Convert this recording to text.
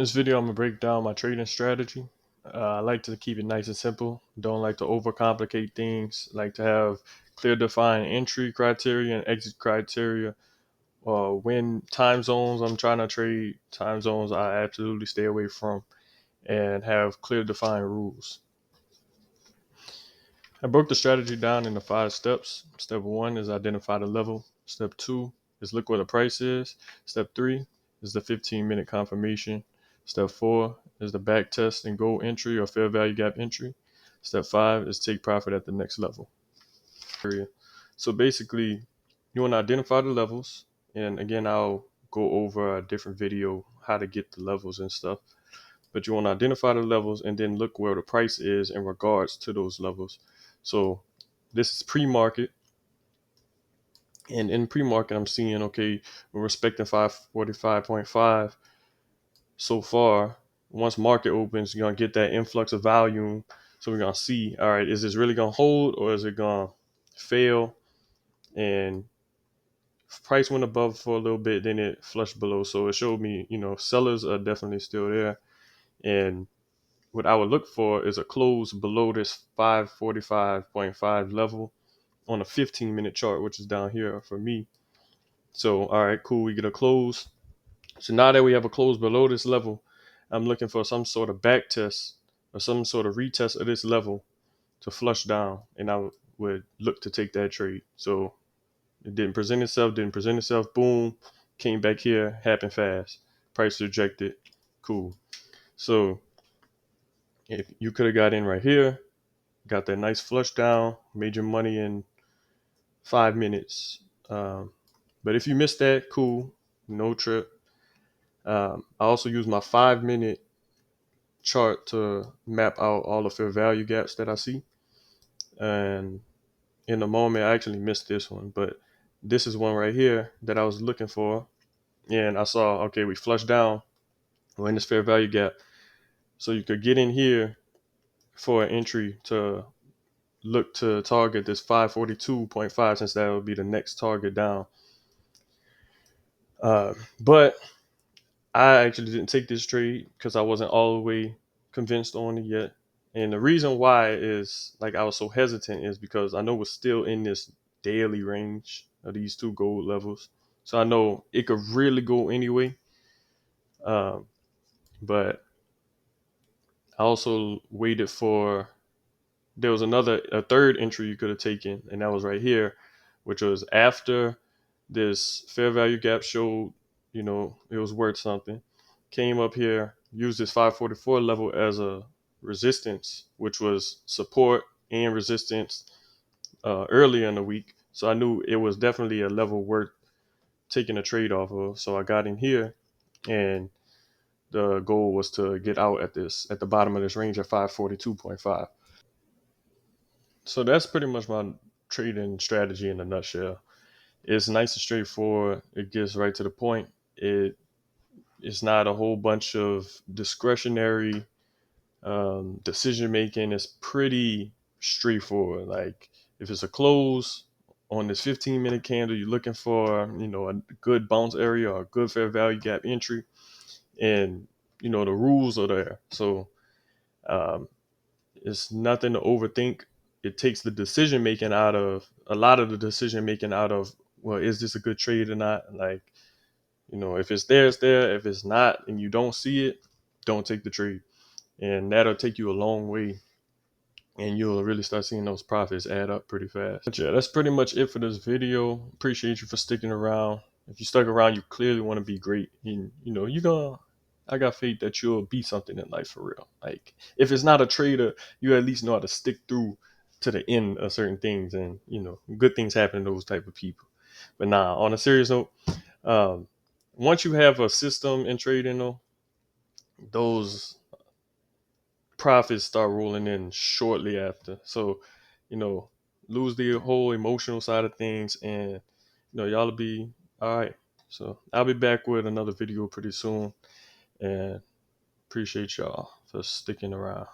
In this video, I'm gonna break down my trading strategy. I like to keep it nice and simple. Don't like to overcomplicate things. Like to have clear defined entry criteria and exit criteria. When time zones I'm trying to trade, time zones I absolutely stay away from, and have clear defined rules. I broke the strategy down into 5 steps. Step 1 is identify the level. Step 2 is look where the price is. Step 3 is the 15-minute confirmation. Step 4 is the back test and gold entry or fair value gap entry. Step 5 is take profit at the next level. So basically, you want to identify the levels. And again, I'll go over a different video how to get the levels and stuff. But you want to identify the levels and then look where the price is in regards to those levels. So this is pre-market, and in pre-market I'm seeing, okay, we're respecting 545.5 so far. Once market opens, you're gonna get that influx of volume, so we're gonna see, all right, is this really gonna hold or is it gonna fail? And price went above for a little bit, then it flushed below, so it showed me, sellers are definitely still there. And what I would look for is a close below this 545.5 level on a 15-minute chart, which is down here for me. So, all right, cool. We get a close. So now that we have a close below this level, I'm looking for some sort of back test or some sort of retest of this level to flush down, and I would look to take that trade. So it didn't present itself, boom, came back here, happened fast. Price rejected, cool. So if you could have got in right here, got that nice flush down, made your money in 5 minutes. But if you missed that, cool, no trip. I also use my 5 minute chart to map out all the fair value gaps that I see. And in the moment, I actually missed this one, but this is one right here that I was looking for. And I saw, okay, we flushed down. We're in this fair value gap. So you could get in here for an entry to look to target this 542.5, since that would be the next target down. But I actually didn't take this trade because I wasn't all the way convinced on it yet. And the reason why is, like, I was so hesitant is because I know we're still in this daily range of these two gold levels. So I know it could really go anyway. Um, but I also waited for, there was a third entry you could have taken, and that was right here, which was after this fair value gap showed, it was worth something. Came up here, used this 544 level as a resistance, which was support and resistance earlier in the week. So I knew it was definitely a level worth taking a trade off of. So I got in here, and the goal was to get out at the bottom of this range at 542.5. So that's pretty much my trading strategy in a nutshell. It's nice and straightforward. It gets right to the point. It's not a whole bunch of discretionary decision making. Is pretty straightforward. Like, if it's a close on this 15-minute candle, you're looking for, a good bounce area or a good fair value gap entry, and the rules are there. So um, it's nothing to overthink. It takes the decision making out of a lot of the decision making out of, well, is this a good trade or not? Like, if it's there, it's there. If it's not and you don't see it, don't take the trade. And that'll take you a long way, and you'll really start seeing those profits add up pretty fast. But yeah, that's pretty much it for this video. Appreciate you for sticking around. If you stuck around, you clearly want to be great. And I got faith that you'll be something in life for real. Like, if it's not a trader, you at least know how to stick through to the end of certain things, and good things happen to those type of people. But nah, on a serious note, um, once you have a system in trading, though, those profits start rolling in shortly after. So, you know, lose the whole emotional side of things, and y'all will be all right. So I'll be back with another video pretty soon, and appreciate y'all for sticking around.